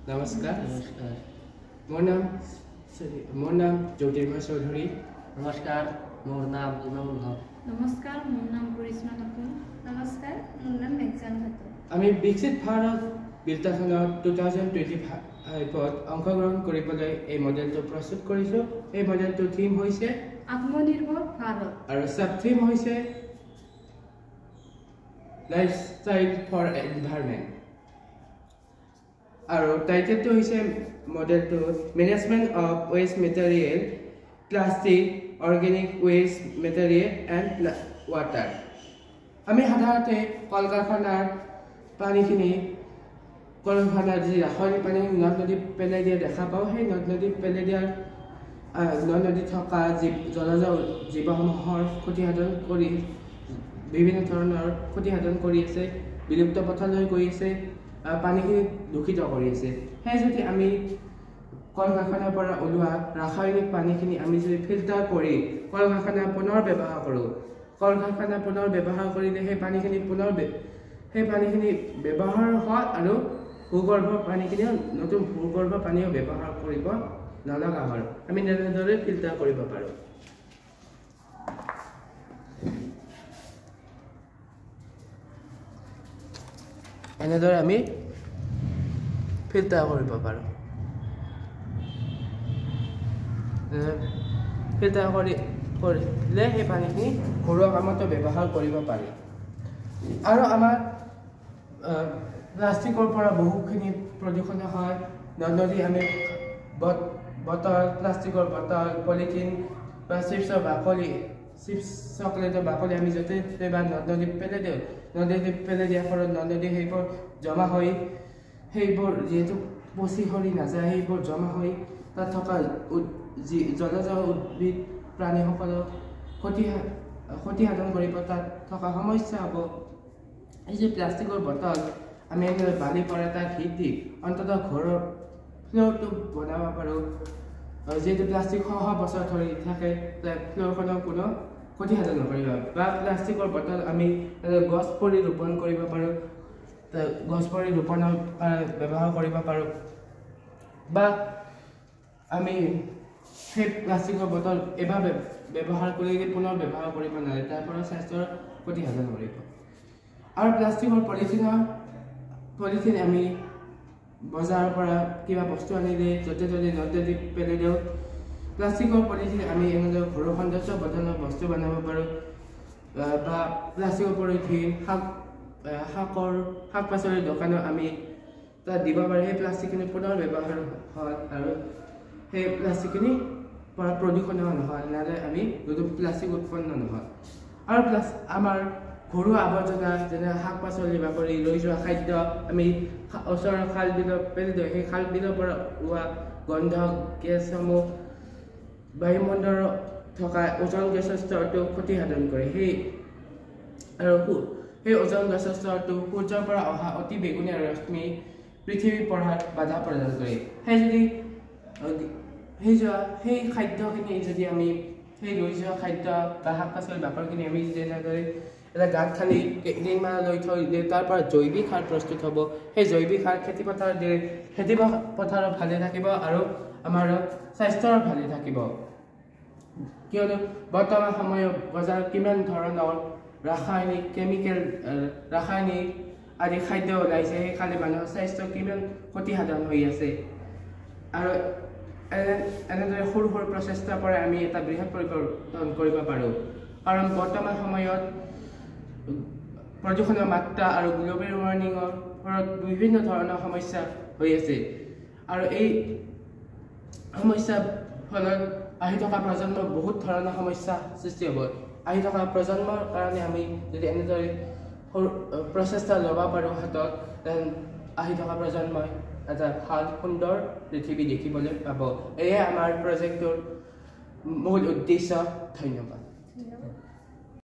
नमस्कार नमस्कार मोर नाम ज्योतिर्मय चौधरी नमस्कार मोर नाम इमामुल हक नमस्कार मोर नाम करिश्मा खातुन नमस्कार मोर नाम मेघजान खातुन আমি বিকশিত ভাৰত বিদ্যাখনত 2025 অংশগ্ৰহণ কৰিবলৈ এই মডেলটো প্ৰস্তুত কৰিছো এই মডেলটোৰ থিম হৈছে আত্মনিৰ্ভৰ ভাৰত আৰু সাব থিম হৈছে লাইফষ্টাইল ফৰ এনভাইৰনমেন্ট আৰু টাইটেলটো হৈছে মডেলটো management of waste material plastic organic waste material and water আমি সাধাৰণতে কলকাৰখানাৰ পানীখিনি কলকাৰখানাৰ যি ৰাসায়নিক পানী নদ নদী পেলাই দিয়া দেখা পাওঁ সেই নদ নদী পেলাই দিয়াৰ নদ নদী থকা জলজ জীৱসমূহৰ ক্ষতিসাধন কৰি বিভিন্ন ধৰণৰ ক্ষতিসাধন কৰি আছে বিলুপ্ত পথলৈ গৈ আছে পানীখিনি দূষিত কৰি আছে সেই যদি আমি কলকাৰখানাৰ পৰা ওলোৱা ৰাসায়নিক পানীখিনি আমি যদি ফিল্টাৰ কৰি কলকাৰখানা পুনৰ ব্যৱহাৰ কৰোঁ কলকাৰখানা পুনৰ ব্যৱহাৰ কৰিলে সেই পানীখিনি ব্যৱহাৰ হয় আৰু ভূগৰ্ভ পানীখিনি নতুন ভূগৰ্ভ পানীও ব্যৱহাৰ কৰিব নলগা হয় আমি এনেদৰে ফিল্টাৰ কৰিব পাৰোঁ এনেদৰে আমি ফিল্টাৰ কৰিব পাৰোঁ ফিল্টাৰ কৰিলে সেই পানীখিনি ঘৰুৱা কামতো ব্যৱহাৰ কৰিব পাৰি আৰু আমাৰ প্লাষ্টিকৰ পৰা বহুখিনি প্ৰদূষণ হয় নদী আমি বটল প্লাষ্টিকৰ বটল পলিথিন বা চিপছৰ বাকলি চিপছ চকলেটৰ বাকলি আমি য'তে বা নদীত পেলাই দিওঁ নদীত পেলাই দিয়াৰ ফলত নদী সেইবোৰ জমা হৈ সেইবোৰ যিহেতু পচি সৰি নাযায় সেইবোৰ জমা হৈ তাত থকা জলজ উদ্ভিদ প্ৰাণীসকলক ক্ষতিসাধন কৰিব তাত থকা সমস্যা হ'ব এই যে প্লাষ্টিকৰ বটল আমি এনেদৰে বালি পৰা তাক হিট দি অন্ততঃ ঘৰৰ ফ্ল'ৰটো বনাব পাৰোঁ যিহেতু প্লাষ্টিক শ বছৰ ধৰি থাকে ফ্ল'ৰখনৰ কোনো ক্ষতিসাধন নকৰিব বা প্লাষ্টিকৰ বটল আমি গছ পুলি ৰোপণ কৰিব পাৰোঁ গছ পুলি ৰোপণৰ ব্যৱহাৰ কৰিব পাৰোঁ বা আমি সেই প্লাষ্টিকৰ বটল এবাৰ ব্যৱহাৰ কৰি পুনৰ ব্যৱহাৰ কৰিব নোৱাৰে তাৰ পৰা স্বাস্থ্যৰ ক্ষতিসাধন কৰিব আৰু প্লাষ্টিকৰ পলিথিন আমি বজাৰৰ পৰা কিবা বস্তু আনিলে য'তে ত'তে নদী পেলাই দিওঁ প্লাষ্টিকৰ পলিথিন আমি এনেদৰে ঘৰৰ সৌন্দৰ্য বৰ্ধনৰ বস্তু বনাব পাৰোঁ বা প্লাষ্টিকৰ পলিথিন শাক পাচলিৰ দোকানত আমি তাত দিব পাৰোঁ সেই প্লাষ্টিকখিনি পুনৰ ব্যৱহাৰ হয় আৰু সেই প্লাষ্টিকখিনি পৰা প্ৰদূষণ নহয় নহ'লে আমি নতুন প্লাষ্টিক উৎপন্ন নহয় আৰু আমাৰ ঘৰুৱা আৱৰ্জনা যেনে শাক পাচলি বাকলি ৰৈ যোৱা খাদ্য আমি ওচৰৰ খাল বিলত পেলাই দিওঁ সেই খাল বিলৰ পৰা ওলোৱা গন্ধ গেছসমূহ বায়ুমণ্ডলত থকা ওজন গেছৰ স্তৰটো ক্ষতিসাধন কৰে সেই ওজন গেছৰ স্তৰটো সূৰ্যৰ পৰা অহা অতি বেঙুনীয়া ৰশ্মি পৃথিৱীৰ পঢ়াত বাধা প্ৰদান কৰে সেই খাদ্যখিনি যদি আমি সেই ৰৈ যোৱা খাদ্য বা শাক পাচলি বাকলিখিনি আমি যেনেদৰে এটা গাঁত খালি কেইদিনমানলৈ থৈ দিয়ে তাৰ পৰা জৈৱিক সাৰ প্ৰস্তুত হ'ব সেই জৈৱিক সাৰ খেতি পথাৰত ভালে থাকিব আৰু আমাৰ স্বাস্থ্যৰ ভালে থাকিব কিয়নো বৰ্তমান সময়ত বজাৰত কিমান ধৰণৰ ৰাসায়নিক আদি খাদ্য ওলাইছে সেই খালে মানুহৰ স্বাস্থ্য কিমান ক্ষতিসাধন হৈ আছে আৰু এনেদৰে সৰু সৰু প্ৰচেষ্টাৰ পৰা আমি এটা বৃহৎ পৰিৱৰ্তন কৰিব পাৰোঁ কাৰণ বৰ্তমান সময়ত প্ৰদূষণৰ মাত্ৰা আৰু গ্লোবেল ৱাৰ্মিঙৰ ফলত বিভিন্ন ধৰণৰ সমস্যা হৈ আছে আৰু এই সমস্যাৰ ফলত আহি থকা প্ৰজন্মৰ বহুত ধৰণৰ সমস্যা সৃষ্টি হ'ব আহি থকা প্ৰজন্মৰ কাৰণে আমি যদি এনেদৰে প্ৰচেষ্টা ল'ব পাৰোঁ হাতত আহি থকা প্ৰজন্মই এটা ভাল সুন্দৰ পৃথিৱী দেখিবলৈ পাব এয়াই আমাৰ প্ৰজেক্টটোৰ মূল উদ্দেশ্য ধন্যবাদ